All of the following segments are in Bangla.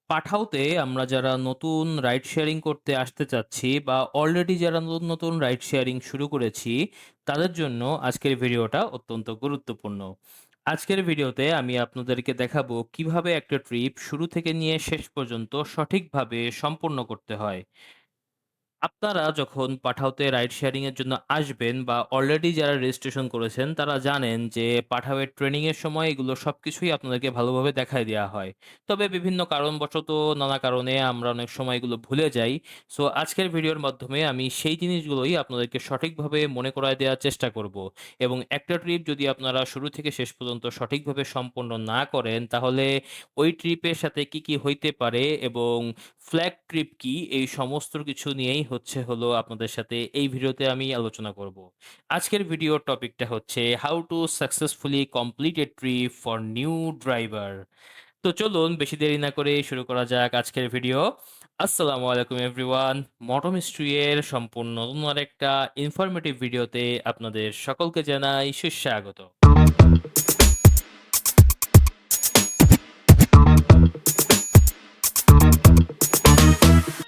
পাঠাওতে আমরা যারা নতুন রাইড শেয়ারিং করতে আসতে চাচ্ছি বা অলরেডি যারা নতুন নতুন রাইড শেয়ারিং শুরু করেছি তাদের জন্য আজকের ভিডিওটা অত্যন্ত গুরুত্বপূর্ণ। আজকের ভিডিওতে আমি আপনাদেরকে দেখাবো কিভাবে একটা ট্রিপ শুরু থেকে নিয়ে শেষ পর্যন্ত সঠিকভাবে সম্পূর্ণ করতে হয়। আপনারা যখন পাঠাওতে রাইড শেয়ারিং এর জন্য আসবেন বা অলরেডি যারা রেজিস্ট্রেশন করেছেন তারা জানেন যে পাঠাওয়ের ট্রেনিং এর সময় এগুলো সবকিছুই আপনাদেরকে ভালোভাবে দেখায় দেওয়া হয়। তবে বিভিন্ন কারণবশত নানা কারণে আমরা অনেক সময় এগুলো ভুলে যাই। সো আজকের ভিডিওর মাধ্যমে আমি সেই জিনিসগুলোই আপনাদেরকে সঠিকভাবে মনে করায় দেওয়ার চেষ্টা করব। এবং একটা ট্রিপ যদি আপনারা শুরু থেকে শেষ পর্যন্ত সঠিকভাবে সম্পন্ন না করেন তাহলে ওই ট্রিপের সাথে কি কি হইতে পারে এবং ফ্ল্যাগ ট্রিপ কি? এই সমস্ত কিছু নিয়েই হলো আপনাদের সাথে এই ভিডিওতে আমি আলোচনা করব। আজকের ভিডিওর টপিকটা হচ্ছে how to successfully complete a trip for new driver. তো চলুন বেশি দেরি না করে শুরু করা যাক আজকের ভিডিও। আসসালামু আলাইকুম এভরিওয়ান। মটো মিস্ট্রি এর সম্পূর্ণ নতুন আরেকটা ইনফরমেটিভ ভিডিওতে আপনাদের সকলকে জানাই সুস্বাগত।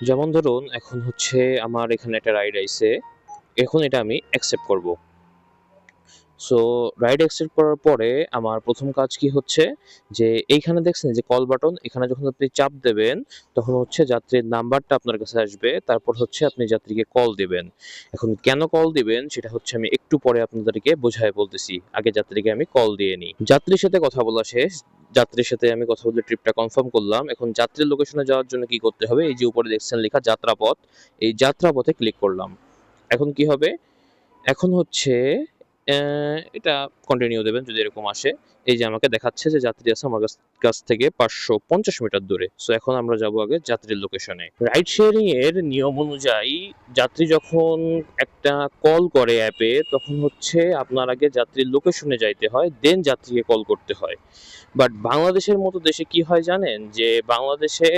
যেমন ধরুন এখন হচ্ছে আমার এখানে একটা রাইড আইছে। এখন এটা আমি অ্যাকসেপ্ট করব। সো রাইড অ্যাকসেপ্ট করার পরে আমার প্রথম কাজ কি হচ্ছে যে এইখানে দেখছেন যে কল বাটন, এখানে যখন আপনি চাপ দেবেন তখন হচ্ছে যাত্রীর নাম্বারটা আপনার কাছে আসবে, তারপর হচ্ছে আপনি যাত্রীকে কল দিবেন। এখন কেন কল দিবেন সেটা হচ্ছে আমি একটু পরে আপনাদেরকে বোঝায় বলতেছি, আগে যাত্রীকে আমি কল দিয়ে নিই। যাত্রীর সাথে কথা বলা শেষ, যাত্রীর সাথে আমি কথা বলে ট্রিপটা কনফার্ম করলাম। এখন যাত্রীর লোকেশনে যাওয়ার জন্য কি করতে হবে, এই যে উপরে দেখছেন লেখা যাত্রাপথ, এই যাত্রাপথে ক্লিক করলাম। এখন কি হবে, এখন হচ্ছে এটা কন্টিনিউ দেবেন যদি এরকম আসে। এই যে আমাকে দেখাচ্ছে যে যাত্রী আছে আমার কাছ থেকে ৫৫০ মিটার দূরে। সো এখন আমরা যাব আগে যাত্রীর লোকেশনে। রাইড শেয়ারিং এর নিয়ম অনুযায়ী যাত্রী যখন একটা কল করে অ্যাপে তখন হচ্ছে আপনার আগে যাত্রীর লোকেশনে যাইতে হয়, দেন যাত্রীকে কল করতে হয়। বাট বাংলাদেশের মতো দেশে কি হয় জানেন, যে বাংলাদেশে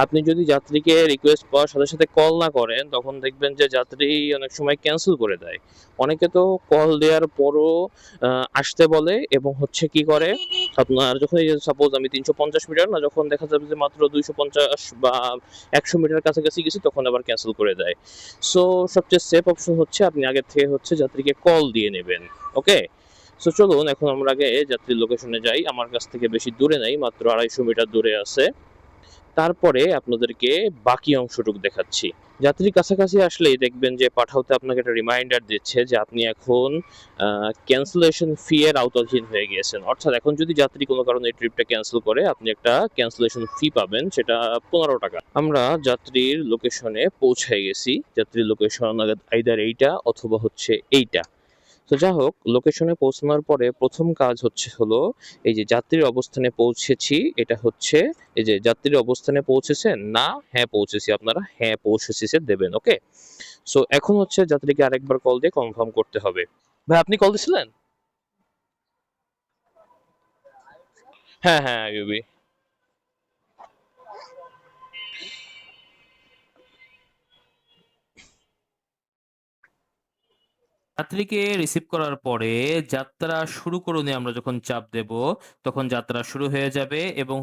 আপনি যদি যাত্রীকে রিকোয়েস্ট করার সাথে সাথে কল না করেন তখন দেখবেন যে যাত্রী অনেক সময় ক্যান্সেল করে দেয়। অনেকে তো কল দেওয়ার পরও আসতে বলে এবং হচ্ছে কি করে, আপনার যখন এই সাপোজ আমি ৩৫০ মিটার না, যখন দেখা যাবে যে মাত্র ২৫০ বা ১০০ মিটার কাছাকাছি গেছি তখন আবার ক্যান্সেল করে দেয়। সো সবচেয়ে সেফ অপশন হচ্ছে আপনি আগে থেকে হচ্ছে যাত্রীকে কল দিয়ে নেবেন। ওকে, সো চলুন এখন আমরা আগে যাত্রীর লোকেশনে যাই। আমার কাছ থেকে বেশি দূরে নাই, মাত্র ২৫০ মিটার দূরে আছে। তারপরে আপনাদেরকে বাকি অংশটুকু দেখাচ্ছি। যাত্রীর কাছাকাছি আসলেই দেখবেন যে পাঠাওতে আপনাকে একটা রিমাইন্ডার দিচ্ছে যে আপনি এখন ক্যান্সেলেশন ফি এর আওতাধীন হয়ে গিয়েছেন। অর্থাৎ এখন যদি যাত্রী কোনো কারণে এই ট্রিপটা ক্যান্সেল করে আপনি একটা ক্যান্সেলেশন ফি পাবেন, সেটা ১৫ টাকা। আমরা যাত্রীর লোকেশনে পৌঁছে গেছি। যাত্রীর লোকেশন আইদার এইটা অথবা হচ্ছে এইটা। তো যা হোক, লোকেশনে পৌঁছানোর পরে প্রথম কাজ হলো এই যে যাত্রীর অবস্থানে পৌঁছেছি, এটা হচ্ছে এই যে যাত্রীর অবস্থানে পৌঁছেছেন না, হ্যাঁ পৌঁছেছি, আপনারা হ্যাঁ পৌঁছেছি দেবেন। ওকে, সো এখন হচ্ছে যাত্রীকে আরেকবার কল দিয়ে কনফার্ম করতে হবে। ভাই আপনি কল দিছিলেন? হ্যাঁ হ্যাঁ আইয়ুবি। যাত্রীকে রিসিভ করার পরে যাত্রা শুরু করুনে আমরা যখন চাপ দেব, তখন যাত্রা শুরু হয়ে যাবে এবং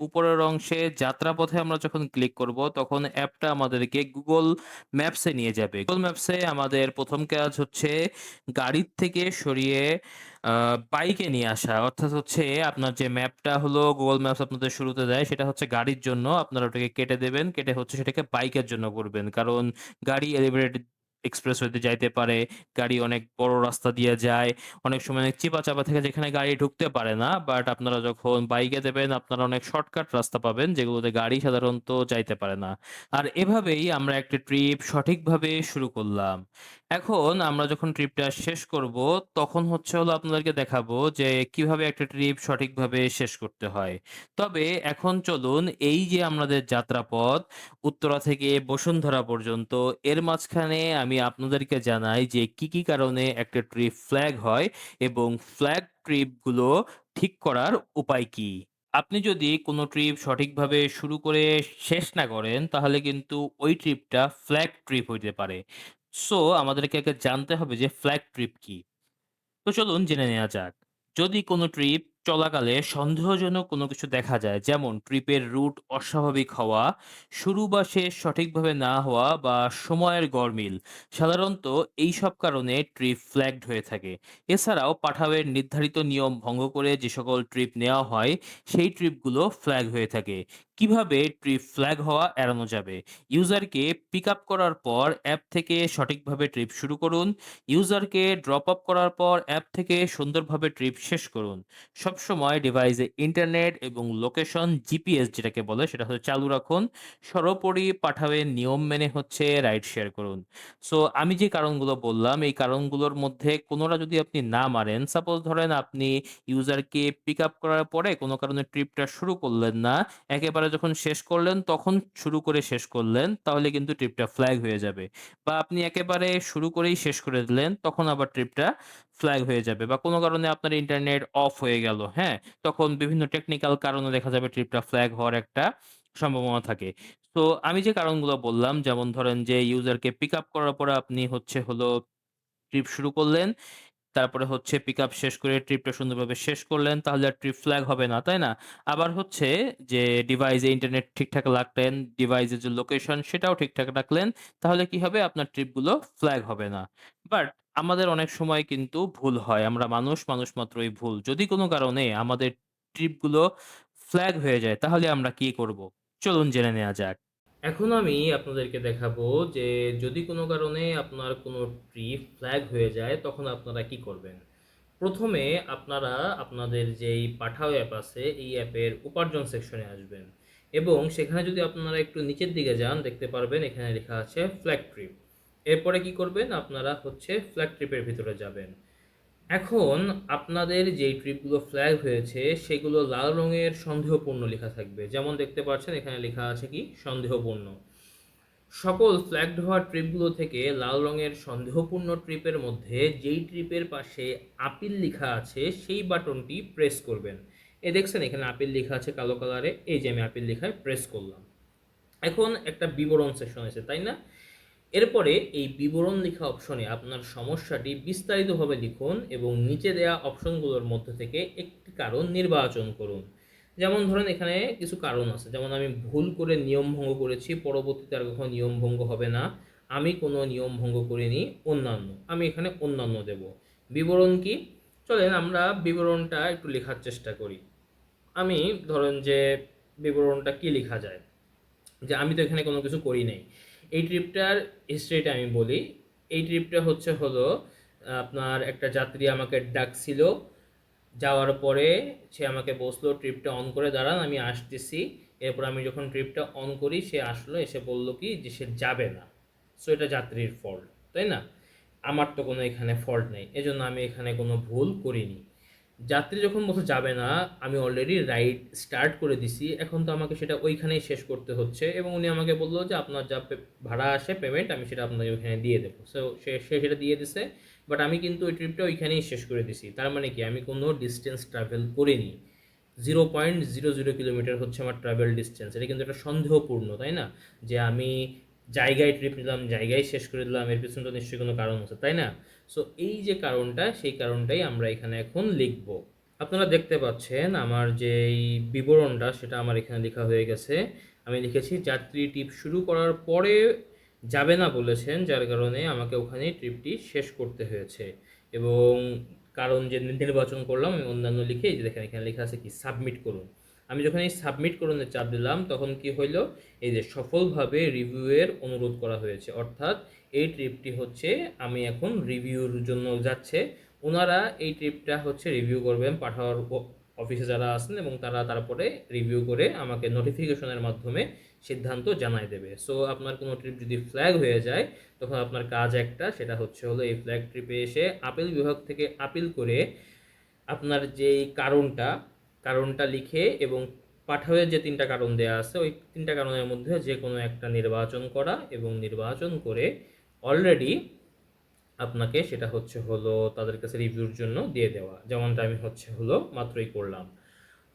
উপরের অংশে যাত্রাপথে আমরা যখন ক্লিক করব, তখন অ্যাপটা আমাদেরকে Google ম্যাপসে নিয়ে যাবে। Google ম্যাপসে আমাদের ১ম কাজ হচ্ছে গাড়ির থেকে সরিয়ে বাইকে নিয়ে আসা। অর্থাৎ আপনার যে ম্যাপটা Google ম্যাপস আপনাদের শুরুতে দেয়, সেটা হচ্ছে গাড়ির জন্য। আপনারা ওটাকে কেটে দেবেন। কেটে সেটাকে বাইকের জন্য করবেন। কারণ গাড়ি এলিভেটেড এক্সপ্রেসওয়েতে যাইতে পারে। গাড়ি অনেক বড় রাস্তা দিয়ে যায়। অনেক সময় অনেক চিপা-চাপা থাকে যেখানে গাড়ি ঢুকতে পারে না। বাট আপনারা যখন বাইকে দেবেন আপনারা অনেক শর্টকাট রাস্তা পাবেন যেগুলোতে গাড়ি সাধারণত যাইতে পারে না। আর এভাবেই আমরা একটা ট্রিপ সঠিকভাবে শুরু করলাম। এখন আমরা যখন ট্রিপটা শেষ করব তখন আপনাদেরকে দেখাবো যে কিভাবে একটা ট্রিপ সঠিকভাবে শেষ করতে হয়। তবে এখন চলুন এই যে আমাদের যাত্রাপথ উত্তরা থেকে বসুন্ধরা পর্যন্ত, এর মাঝখানে আমি আপনাদেরকে জানাই যে কি, কি কারণে একটা ট্রিপ ফ্ল্যাগ হয় এবং ফ্ল্যাগ ট্রিপগুলো ঠিক করার উপায় কি? আপনি যদি কোনো ট্রিপ সঠিকভাবে শুরু করে শেষ না করেন, তাহলে কিন্তু ওই ট্রিপটা ফ্ল্যাগ ট্রিপ হইতে পারে। সো আমাদেরকে আগে জানতে হবে যে ফ্ল্যাগ ট্রিপ কি? তো চলুন জেনে নেওয়া যাক। যদি কোনো ট্রিপ চলাকালে সন্দেহজনক কোনো কিছু দেখা যায়, যেমন ট্রিপের রুট অস্বাভাবিক হওয়া, শুরু বা শেষ সঠিকভাবে না হওয়া বা সময়ের গরমিল, সাধারণত এই সব কারণে ট্রিপ ফ্ল্যাগড হয়ে থাকে। এছাড়াও পাঠাওয়ের নির্ধারিত নিয়ম ভঙ্গ করে যে সকল ট্রিপ নেওয়া হয়, সেই ট্রিপগুলো ফ্ল্যাগ হয়ে থাকে। কিভাবে ট্রিপ ফ্ল্যাগ হওয়া এড়ানো যাবে? ইউজারকে পিক আপ করার পর অ্যাপ থেকে সঠিকভাবে ট্রিপ শুরু করুন। ইউজারকে ড্রপ আপ করার পর অ্যাপ থেকে সুন্দরভাবে ট্রিপ শেষ করুন। সবসময় ডিভাইসে ইন্টারনেট এবং লোকেশন জিপিএস যেটাকে বলে সেটা হচ্ছে চালু রাখুন। সর্বোপরি পাঠাওয়ের নিয়ম মেনে হচ্ছে রাইড শেয়ার করুন। সো আমি যে কারণগুলো বললাম এই কারণগুলোর মধ্যে কোনোটা যদি আপনি না মানেন, সাপোজ ধরেন আপনি ইউজারকে পিক আপ করার পরে কোনো কারণে ট্রিপটা শুরু করলেন না, একেবারে যখন শেষ করলেন তখন শুরু করে শেষ করলেন, তাহলে কিন্তু ট্রিপটা ফ্ল্যাগ হয়ে যাবে। বা আপনি একেবারে শুরু করেই শেষ করে দিলেন, তখন আবার ট্রিপটা ফ্ল্যাগ হয়ে যাবে। বা কোনো কারণে আপনার ইন্টারনেট অফ হয়ে গেল, হ্যাঁ? তখন বিভিন্ন টেকনিক্যাল কারণে দেখা যাবে ট্রিপটা ফ্ল্যাগ হওয়ার একটা সম্ভাবনা থাকে। তো আমি যে কারণগুলো বললাম, যেমন ধরেন যে ইউজারকে পিক আপ করার পরে আপনি হচ্ছে হলো ট্রিপ শুরু করলেন। তারপরে হচ্ছে পিকআপ শেষ করে ট্রিপটা সুন্দরভাবে শেষ করলেন, তাহলে আর ট্রিপ ফ্ল্যাগ হবে না, তাই না? আবার হচ্ছে যে ডিভাইসে ইন্টারনেট ঠিকঠাক রাখলেন, ডিভাইসের যে লোকেশন সেটাও ঠিকঠাক রাখলেন, তাহলে কি হবে? আপনার ট্রিপগুলো ফ্ল্যাগ হবে না। বাট আমাদের অনেক সময় কিন্তু ভুল হয়। আমরা মানুষ, মানুষ মাত্রই ভুল। যদি কোনো কারণে আমাদের ট্রিপগুলো ফ্ল্যাগ হয়ে যায়, তাহলে আমরা কি করব? চলুন জেনে নেয়া যাক। এখন আমি আপনাদেরকে দেখাবো যে যদি কোনো কারণে আপনার কোনো ট্রিপ ফ্ল্যাগ হয়ে যায় তখন আপনারা কি করবেন। প্রথমে আপনারা আপনাদের যেই পাঠাও অ্যাপ আছে এই অ্যাপের উপার্জন সেকশনে আসবেন এবং সেখানে যদি আপনারা একটু নিচের দিকে যান দেখতে পারবেন এখানে লেখা আছে ফ্ল্যাগ ট্রিপ। এরপরে কি করবেন, আপনারা হচ্ছে ফ্ল্যাগ ট্রিপের ভিতরে যাবেন। এখন আপনাদের যেই ট্রিপগুলো ফ্ল্যাগ হয়েছে সেগুলো লাল রঙের সন্দেহপূর্ণ লেখা থাকবে, যেমন দেখতে পাচ্ছেন এখানে লেখা আছে কি সন্দেহপূর্ণ। সকল ফ্ল্যাগড হওয়া ট্রিপগুলো থেকে লাল রঙের সন্দেহপূর্ণ ট্রিপের মধ্যে যেই ট্রিপের পাশে আপিল লেখা আছে সেই বাটনটি প্রেস করবেন। দেখছেন এখানে আপিল লেখা আছে কালো কালারে, এই যে আমি আপিল লেখায় প্রেস করলাম। এখন একটা বিবরণ সেকশন আছে, তাই না? এরপরে এই বিবরণ লেখা অপশনে আপনার সমস্যাটি বিস্তারিতভাবে লিখুন এবং নিচে দেওয়া অপশনগুলোর মধ্যে থেকে একটি কারণ নির্বাচন করুন। যেমন ধরেন এখানে কিছু কারণ আছে, যেমন আমি ভুল করে নিয়ম ভঙ্গ করেছি, পরবর্তীতে আর কখনো নিয়ম ভঙ্গ হবে না। আমি কোনো নিয়ম ভঙ্গ করিনি, অন্যান্য, আমি এখানে অন্যান্য দেব। বিবরণ কি? চলেন আমরা বিবরণটা একটু লেখার চেষ্টা করি। আমি ধরেন যে বিবরণটা কি লেখা যায়, যে আমি তো এখানে কোনো কিছু করি নাই। এই ট্রিপটার হিস্ট্রিটা আমি বলি। এই ট্রিপটা হচ্ছে হলো আপনার একটা যাত্রী আমাকে ডাকছিল, যাওয়ার পরে সে আমাকে বসলো ট্রিপটা অন করে দাঁড়ান আমি আসতেছি। এরপর আমি যখন ট্রিপটা অন করি সে আসলো, এসে বলল কি যে সে যাবে না। সো এটা যাত্রীর ফল্ট, তাই না? আমার তো কোনো এখানে ফল্ট নেই, এজন্য আমি এখানে কোনো ভুল করিনি। যাত্রী যখন বলছে যাবে না, আমি অলরেডি রাইড স্টার্ট করে দিছি, এখন তো আমাকে সেটা ওইখানেই শেষ করতে হচ্ছে এবং উনি আমাকে বললো যে আপনার যা ভাড়া আসে পেমেন্ট আমি সেটা আপনাকে ওইখানে দিয়ে দেবো। সো সে সেটা দিয়ে দিছে, বাট আমি কিন্তু ওই ট্রিপটা ওইখানেই শেষ করে দিছি। তার মানে কি আমি কোনো ডিস্টেন্স ট্রাভেল করিনি। 0.00 কিলোমিটার হচ্ছে আমার ট্রাভেল ডিস্টেন্স। এটা কিন্তু একটা সন্দেহপূর্ণ, তাই না? যে আমি জায়গায় ট্রিপ নিলাম, জায়গায় শেষ করে দিলাম, এর পিছনে তো নিশ্চয়ই কোনো কারণ আছে, তাই না? সো এই যে কারণটা, সেই কারণটাই আমরা এখানে এখন লিখব। আপনারা দেখতে পাচ্ছেন আমার যে এই বিবরণটা সেটা আমার এখানে লেখা হয়ে গেছে। আমি লিখেছি যাত্রী ট্রিপ শুরু করার পরে যাবে না বলেছেন, যার কারণে আমাকে ওখানেই ট্রিপটি শেষ করতে হয়েছে। এবং কারণ যে নির্বাচন করলাম আমি অন্যান্য লিখে, এই যে দেখেন এখানে লেখা আছে কি সাবমিট করুন। আমি যখন এই সাবমিট করুনে চাপ দিলাম তখন কি হইল, এই যে সফলভাবে রিভিউয়ের অনুরোধ করা হয়েছে, অর্থাৎ এই ট্রিপটি হচ্ছে আমি এখন রিভিউর জন্য যাচ্ছে। ওনারা এই ট্রিপটা হচ্ছে রিভিউ করবেন পাঠাওয়ার অফিসে যারা আছেন এবং তারা তারপরে রিভিউ করে আমাকে নোটিফিকেশনের মাধ্যমে সিদ্ধান্ত জানায় দেবে। সো আপনার কোনো ট্রিপ যদি ফ্ল্যাগ হয়ে যায় তখন আপনার কাজ একটা, সেটা হচ্ছে হলো এই ফ্ল্যাগ ট্রিপে এসে আপিল বিভাগ থেকে আপিল করে আপনার যেই কারণটা লিখে এবং পাঠাওয়ের যে ৩টা কারণ দেয়া আছে ওই ৩টা কারণের মধ্যে যে কোনো একটা নির্বাচন করা এবং নির্বাচন করে অলরেডি আপনাকে সেটা হচ্ছে হলো তাদের কাছে রিভিউর জন্য দিয়ে দেওয়া, যেমনটা আমি হচ্ছে হলো মাত্রই করলাম।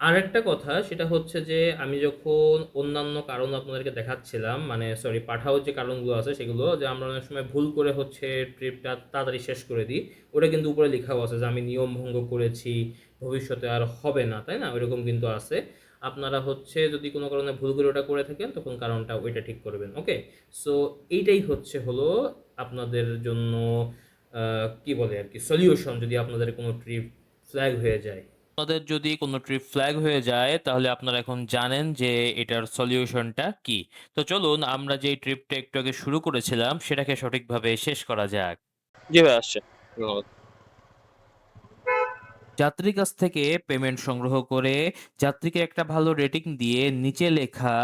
আরেকটা কথা সেটা হচ্ছে যে আমি যখন অন্যান্য কারণ আপনাদেরকে দেখাচ্ছিলাম, মানে সরি পাঠাওয়ার যে কারণগুলো আছে সেগুলো, যে আমরা অনেক সময় ভুল করে হচ্ছে ট্রিপটা তাড়াতাড়ি শেষ করে দিই, ওটা কিন্তু উপরে লেখাও আছে যে আমি নিয়ম ভঙ্গ করেছি, ভবিষ্যতে আর হবে না, তাই না? ওইরকম কিন্তু আছে। আপনারা হচ্ছে যদি কোনো কারণে ভুল করে ওটা করে থাকেন তখন কারণটা ওইটা ঠিক করবেন, ওকে? সো এইটাই হচ্ছে হলো আপনাদের জন্য কি বলে আর কি সলিউশন, যদি আপনাদের কোনো ট্রিপ ফ্ল্যাগ হয়ে যায়। আপনাদের যদি কোনো ট্রিপ ফ্ল্যাগ হয়ে যায় তাহলে আপনারা এখন জানেন যে এটার সলিউশনটা কি। তো চলুন আমরা যে ট্রিপটা একটু আগে শুরু করেছিলাম সেটাকে সঠিকভাবে শেষ করা যাক। জি ভাই, আসছে। ধন্যবাদ। যাত্রীর কাছ থেকে পেমেন্ট সংগ্রহ করে যাত্রীকে একটা ভালো রেটিং দিয়ে নিচে লেখা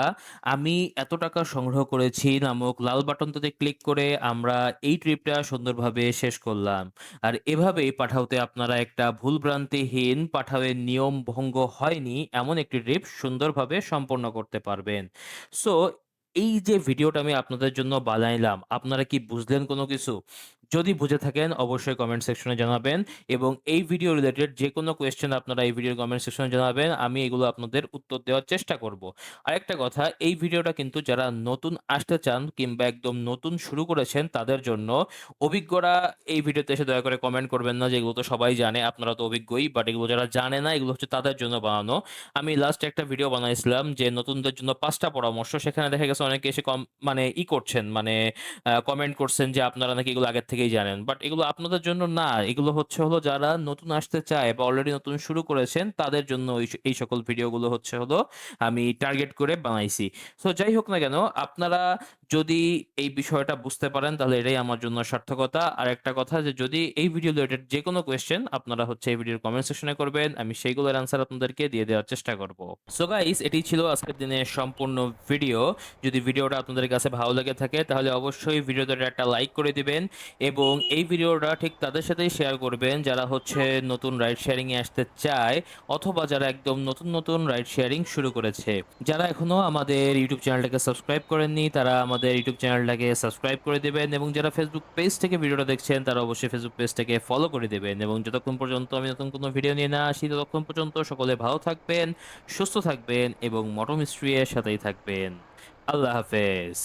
"আমি এত টাকা সংগ্রহ করেছি" নামক লাল বাটনটাতে ক্লিক করে আমরা এই ট্রিপটা সুন্দরভাবে শেষ করলাম। আর এভাবেই পাঠাওতে আপনারা একটা ভুলভ্রান্তিহীন, পাঠাওয়ের নিয়ম ভঙ্গ হয়নি এমন একটি ট্রিপ সুন্দরভাবে সম্পন্ন করতে পারবেন। সো এই যে ভিডিওটা আমি আপনাদের জন্য বানাইলাম, আপনারা কি বুঝলেন কোনো কিছু? যদি বুঝে থাকেন অবশ্যই কমেন্ট সেকশনে জানাবেন, এবং এই ভিডিও রিলেটেড যেকোনো কোয়েশ্চেন আপনারা এই ভিডিওর কমেন্ট সেকশনে জানাবেন। আমি এগুলো আপনাদের উত্তর দেওয়ার চেষ্টা করব। আরেকটা কথা, এই ভিডিওটা কিন্তু যারা নতুন আসতে চান কিংবা একদম নতুন শুরু করেছেন তাদের জন্য। অভিজ্ঞরা এই ভিডিওতে এসে দয়া করে কমেন্ট করবেন না যে এগুলো তো সবাই জানে, আপনারা তো অভিজ্ঞই। বাট এগুলো যারা জানে না এগুলো হচ্ছে তাদের জন্য বানানো। আমি লাস্ট একটা ভিডিও বানাইছিলাম যে নতুনদের জন্য ৫ টা পরামর্শ। সেখানে দেখা গেছে অনেকে এসে মানে করছেন, মানে কমেন্ট করছেন যে আপনারা নাকি এগুলো আগের থেকেই জানেন। বাট এগুলো আপনাদের জন্য না। এগুলো হচ্ছে হলো যারা নতুন আসতে চায় বা অলরেডি নতুন শুরু করেছেন তাদের জন্য এই সকল ভিডিওগুলো হচ্ছে হলো আমি টার্গেট করে বানাইছি। সো যাই হোক না কেন, আপনারা যদি এই বিষয়টা বুঝতে পারেন তাহলে এটাই আমার জন্য সার্থকতা। আরেকটা কথা, যে যদি এই ভিডিও রিলেটেড যেকোনো কোয়েশ্চেন আপনারা হচ্ছে এই ভিডিওর কমেন্ট সেকশনে করবেন, আমি সেইগুলোর অ্যান্সার আপনাদেরকে দিয়ে দেওয়ার চেষ্টা করব। সো গাইস, এটাই ছিল আজকের দিনের সম্পূর্ণ ভিডিও। যদি ভিডিওটা আপনাদের কাছে ভালো লেগে থাকে তাহলে অবশ্যই ভিডিওতে একটা লাইক করে দিবেন, এবং এই ভিডিওটা ঠিক তাদের সাথেই শেয়ার করবেন যারা হচ্ছে নতুন রাইড শেয়ারিং এ আসতে চায়, অথবা যারা একদম নতুন নতুন রাইড শেয়ারিং শুরু করেছে। যারা এখনো আমাদের ইউটিউব চ্যানেলটাকে সাবস্ক্রাইব করেননি তারা আমাদের ইউটিউব চ্যানেলটাকে সাবস্ক্রাইব করে দেবেন, এবং যারা ফেসবুক পেজ থেকে ভিডিওটা দেখছেন তারা অবশ্যই ফেসবুক পেজটাকে ফলো করে দেবেন। এবং যতক্ষণ পর্যন্ত আমি নতুন কোনো ভিডিও নিয়ে না আসি ততক্ষণ পর্যন্ত সকলে ভালো থাকবেন, সুস্থ থাকবেন এবং মটো মিস্ট্রি এর সাথেই থাকবেন। আল্লাহ হাফেজ।